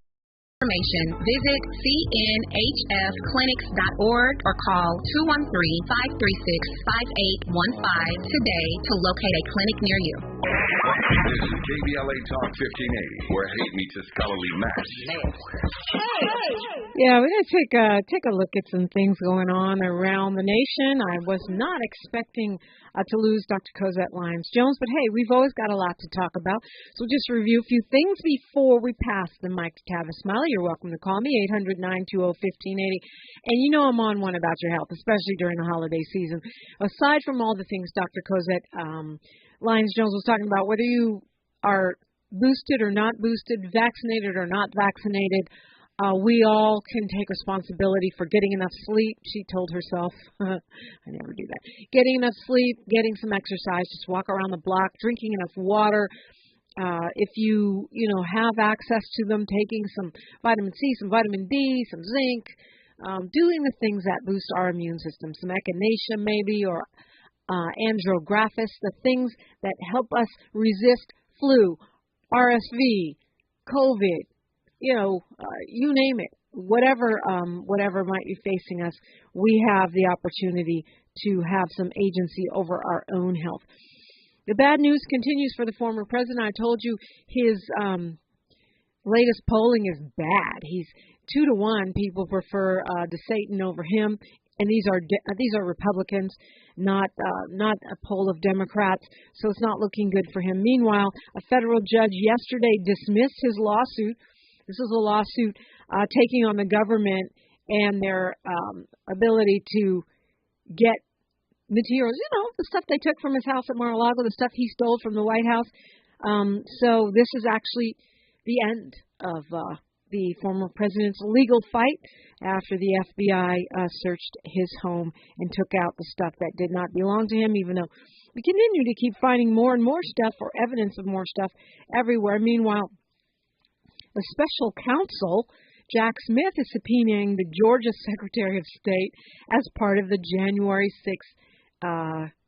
information. Visit cnhfclinics.org or call 213-536-5815 today to locate a clinic near you. This is KBLA Talk 1580, where hate meets a scholarly match. Yeah, we're going to take a look at some things going on around the nation. I was not expecting to lose Dr. Cozzette Lyons-Jones, but hey, we've always got a lot to talk about. So we'll just review a few things before we pass the mic to Tavis Smiley. You're welcome to call me, 800-920-1580. And you know I'm on one about your health, especially during the holiday season. Aside from all the things Dr. Cozzette Lyons-Jones was talking about, whether you are boosted or not boosted, vaccinated or not vaccinated, we all can take responsibility for getting enough sleep. She told herself, I never do that. Getting enough sleep, getting some exercise, just walk around the block, drinking enough water. If you have access to them, taking some vitamin C, some vitamin D, some zinc, doing the things that boost our immune system, some echinacea maybe, or andrographis, the things that help us resist flu, RSV, COVID, you name it, whatever might be facing us, we have the opportunity to have some agency over our own health. The bad news continues for the former president. I told you his latest polling is bad. He's 2-1. People prefer DeSatan over him, and these are Republicans, not a poll of Democrats. So it's not looking good for him. Meanwhile, a federal judge yesterday dismissed his lawsuit. This is a lawsuit taking on the government and their ability to get materials, the stuff they took from his house at Mar-a-Lago, the stuff he stole from the White House. So this is actually the end of the former president's legal fight after the FBI searched his home and took out the stuff that did not belong to him, even though we continue to keep finding more and more stuff or evidence of more stuff everywhere. Meanwhile, the special counsel, Jack Smith, is subpoenaing the Georgia Secretary of State as part of the January 6th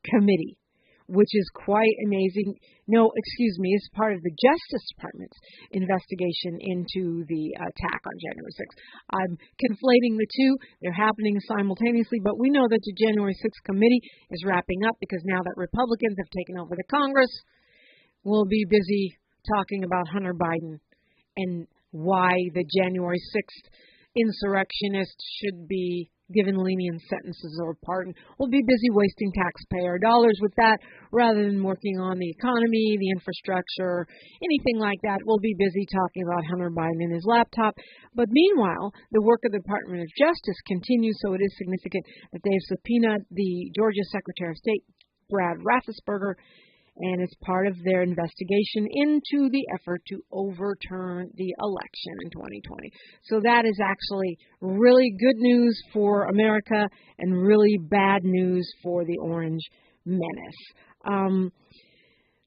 committee, which is quite amazing. No, excuse me, it's part of the Justice Department's investigation into the attack on January 6th. I'm conflating the two. They're happening simultaneously, but we know that the January 6th committee is wrapping up because now that Republicans have taken over the Congress, we'll be busy talking about Hunter Biden and why the January 6th insurrectionists should be given lenient sentences or pardon. We'll be busy wasting taxpayer dollars with that rather than working on the economy, the infrastructure, anything like that. We'll be busy talking about Hunter Biden and his laptop. But meanwhile, the work of the Department of Justice continues, so it is significant that they've subpoenaed the Georgia Secretary of State, Brad Raffensperger, and it's part of their investigation into the effort to overturn the election in 2020. So that is actually really good news for America and really bad news for the Orange Menace.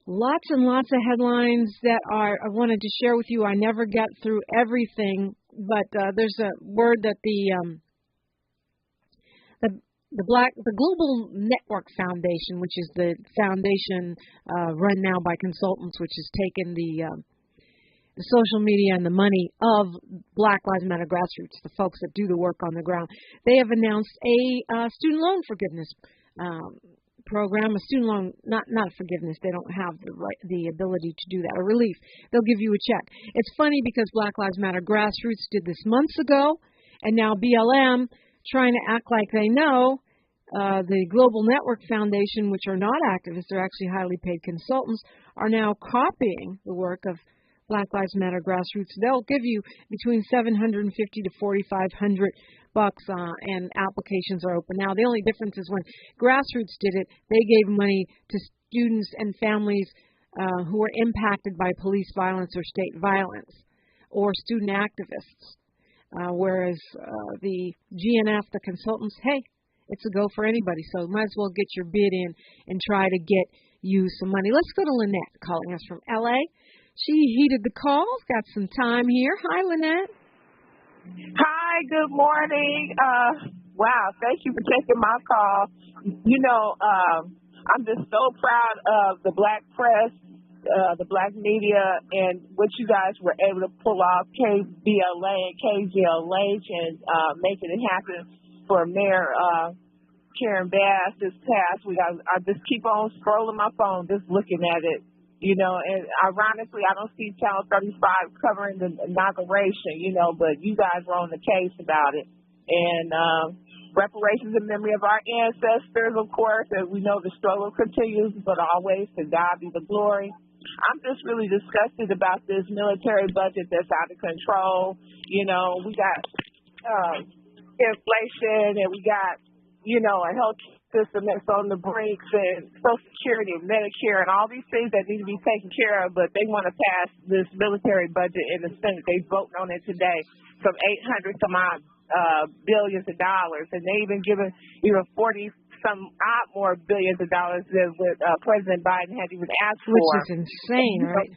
Lots and lots of headlines that I wanted to share with you. I never got through everything, but there's a word that the Global Network Foundation, which is the foundation run now by consultants, which has taken the social media and the money of Black Lives Matter grassroots, the folks that do the work on the ground. They have announced a student loan forgiveness program, a student loan, not forgiveness. They don't have the ability to do that, a relief. They'll give you a check. It's funny because Black Lives Matter grassroots did this months ago, and now BLM, trying to act like they know, The Global Network Foundation, which are not activists, they're actually highly paid consultants, are now copying the work of Black Lives Matter grassroots. They'll give you between $750 to $4,500, and applications are open. Now, the only difference is when grassroots did it, they gave money to students and families who were impacted by police violence or state violence, or student activists. Whereas the GNF, the consultants, hey, it's a go for anybody. So might as well get your bid in and try to get you some money. Let's go to Lynette calling us from L.A. She heeded the call, got some time here. Hi, Lynette. Hi, good morning. Wow, thank you for taking my call. You know, I'm just so proud of the Black press, the Black media, and what you guys were able to pull off, KBLA and KGLH, and making it happen for Mayor Karen Bass this past week. I just keep on scrolling my phone, just looking at it. You know, and ironically, I don't see Channel 35 covering the inauguration, you know, but you guys were on the case about it. And reparations in memory of our ancestors, of course, and we know the struggle continues, but always to God be the glory. I'm just really disgusted about this military budget that's out of control. You know, we got inflation, and we got, you know, a health system that's on the brinks, and Social Security and Medicare and all these things that need to be taken care of, but they want to pass this military budget in the Senate. They voted on it today, from $800 some odd billions of dollars, and they even given 40 some odd more billions of dollars than what President Biden had even asked for. Which is insane, right?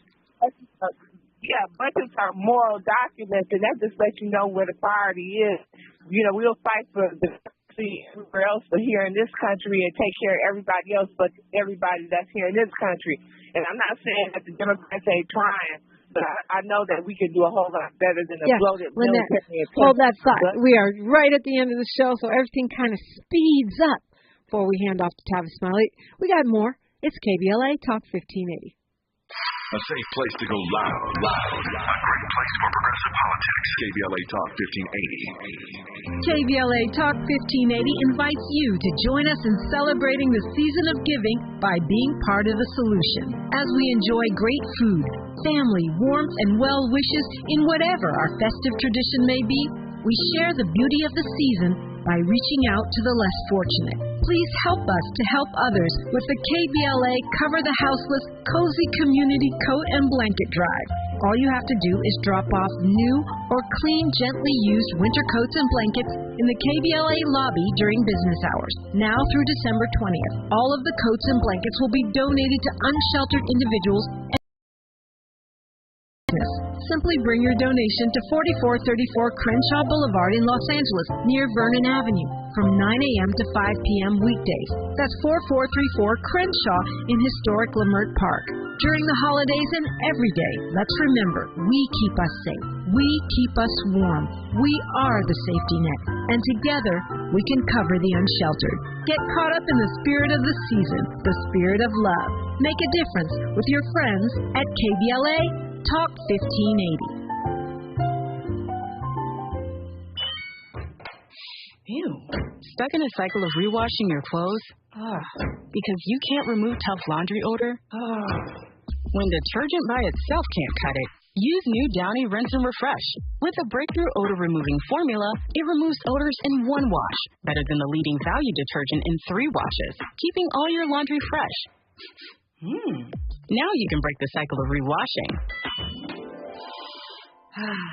Yeah, budgets are moral documents, and that just lets you know where the priority is. You know, we'll fight for the everywhere else but here in this country, and take care of everybody else but everybody that's here in this country. And I'm not saying that the Democrats ain't trying, but I know that we can do a whole lot better than a bloated military. Hold that thought. We are right at the end of the show, so everything kind of speeds up before we hand off to Tavis Smiley. We got more. It's KBLA Talk 1580. A safe place to go loud. A great place for progressive politics. KBLA Talk 1580. KBLA Talk 1580 invites you to join us in celebrating the season of giving by being part of the solution. As we enjoy great food, family, warmth, and well wishes in whatever our festive tradition may be, we share the beauty of the season by reaching out to the less fortunate. Please help us to help others with the KBLA Cover the Houseless Cozy Community Coat and Blanket Drive. All you have to do is drop off new or clean, gently used winter coats and blankets in the KBLA lobby during business hours. Now through December 20th, all of the coats and blankets will be donated to unsheltered individuals. Simply bring your donation to 4434 Crenshaw Boulevard in Los Angeles, near Vernon Avenue, from 9 a.m. to 5 p.m. weekdays. That's 4434 Crenshaw in historic Leimert Park. During the holidays and every day, let's remember, we keep us safe. We keep us warm. We are the safety net. And together, we can cover the unsheltered. Get caught up in the spirit of the season, the spirit of love. Make a difference with your friends at KBLA Talk 1580. Ew. Stuck in a cycle of rewashing your clothes? Because you can't remove tough laundry odor? When detergent by itself can't cut it, use new Downy Rinse and Refresh. With a breakthrough odor-removing formula, it removes odors in one wash, better than the leading value detergent in 3 washes, keeping all your laundry fresh. Now you can break the cycle of rewashing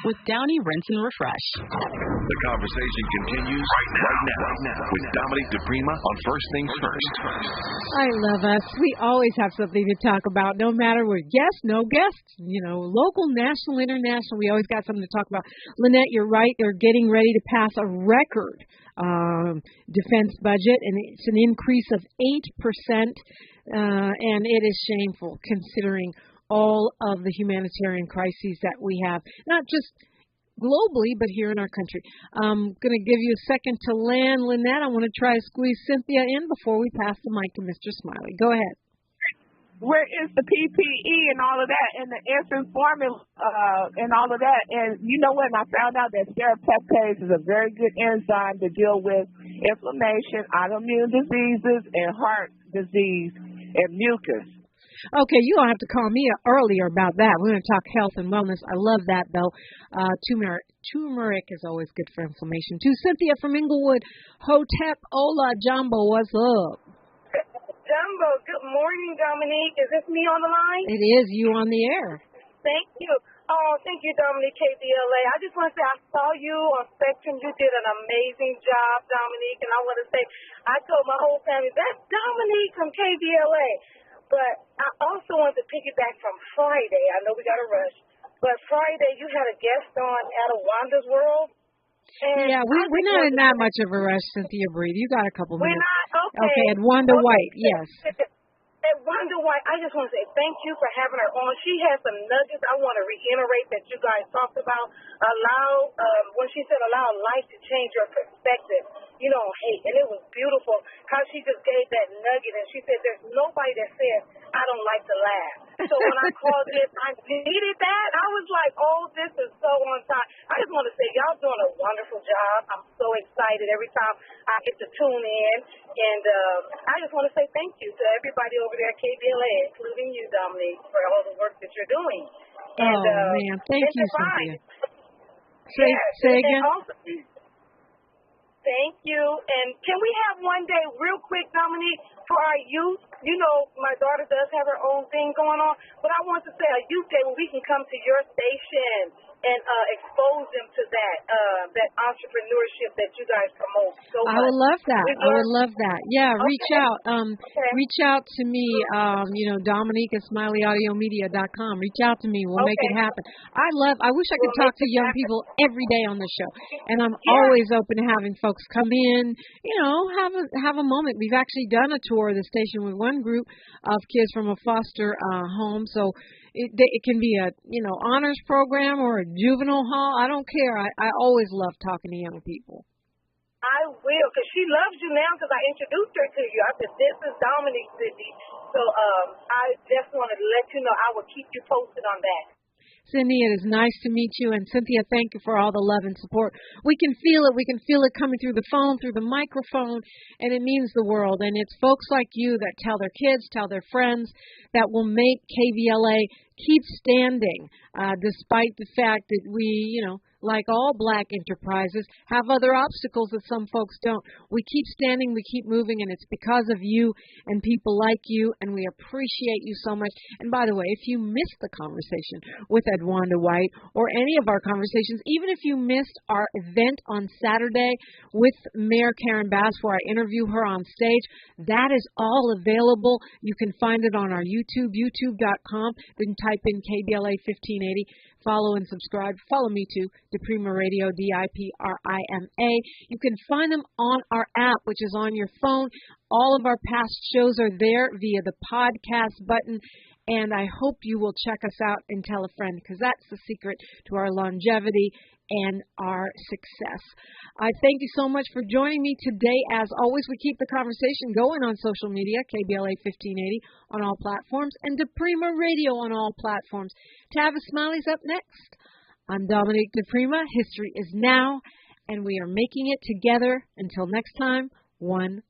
with Downy Rinse and Refresh. The conversation continues right now with Dominique DiPrima on First Things First. I love us. We always have something to talk about, no matter we're guests, no guests, local, national, international. We always got something to talk about. Lynette, you're right. They're getting ready to pass a record defense budget, and it's an increase of 8%, and it is shameful considering all of the humanitarian crises that we have, not just globally, but here in our country. I'm going to give you a second to land, Lynette. I want to try to squeeze Cynthia in before we pass the mic to Mr. Smiley. Go ahead. Where is the PPE and all of that, and the infant formula and all of that? And you know what? I found out that serapeptase is a very good enzyme to deal with inflammation, autoimmune diseases, and heart disease and mucus. Okay, you don't have to call me earlier about that. We're going to talk health and wellness. I love that, though. Turmeric is always good for inflammation, too. Cynthia from Inglewood. Hotep, hola, Jumbo, what's up? Jumbo, good morning, Dominique. Is this me on the line? It is you on the air. Thank you. Oh, thank you, Dominique, KBLA. I just want to say I saw you on Spectrum. You did an amazing job, Dominique, and I want to say I told my whole family, that's Dominique from KBLA. But I also want to piggyback from Friday. I know we got to rush. But Friday, you had a guest on out of Wanda's World. Yeah, we're not in that much of a rush, Cynthia Breed. You got a couple minutes. We're not? Okay. Okay, and Wanda White, yes. And Wanda White, I just want to say thank you for having her on. She has some nuggets I want to reiterate that you guys talked about. When she said allow life to change your perspective, you don't hate. And it was beautiful how she just gave that nugget. And she said there's nobody that says, I don't like to laugh. So when I called this, I needed that. I was like, oh, this is so on time. I just want to say y'all doing a wonderful job. I'm so excited every time I get to tune in. And I just want to say thank you to everybody over there at KBLA, including you, Dominique, for all the work that you're doing. And, man. Thank you, Cynthia. Say again? Thank you. And can we have one day, real quick, Dominique, for our youth? You know, my daughter does have her own thing going on, but I want to say a youth day where we can come to your station and expose them to that entrepreneurship that you guys promote so much. I would love that. I would love that. Yeah, reach out. Reach out to me, Dominique at SmileyAudioMedia.com. Reach out to me. We'll make it happen. I wish I could talk to young people every day on the show. And I'm always open to having folks come in, have a moment. We've actually done a tour of the station with one group of kids from a foster home. So it can be a honors program or a juvenile hall. I don't care. I always love talking to young people. I will, because she loves you now because I introduced her to you. I said, this is Dominique, Cindy. So I just wanted to let you know I will keep you posted on that. Cindy, it is nice to meet you. And Cynthia, thank you for all the love and support. We can feel it. We can feel it coming through the phone, through the microphone, and it means the world. And it's folks like you that tell their kids, tell their friends, that will make KBLA keep standing, despite the fact that we, like all black enterprises, have other obstacles that some folks don't. We keep standing, we keep moving, and it's because of you and people like you, and we appreciate you so much. And by the way, if you missed the conversation with Edwanda White or any of our conversations, even if you missed our event on Saturday with Mayor Karen Bass where I interview her on stage, that is all available. You can find it on our YouTube, youtube.com. Then type in KBLA 1580. Follow and subscribe. Follow me too, DiPrima Radio, DiPrima. You can find them on our app, which is on your phone. All of our past shows are there via the podcast button. And I hope you will check us out and tell a friend, because that's the secret to our longevity and our success. I thank you so much for joining me today. As always, we keep the conversation going on social media, KBLA 1580 on all platforms, and DiPrima Radio on all platforms. Tavis Smiley's up next. I'm Dominique DiPrima. History is now, and we are making it together. Until next time, one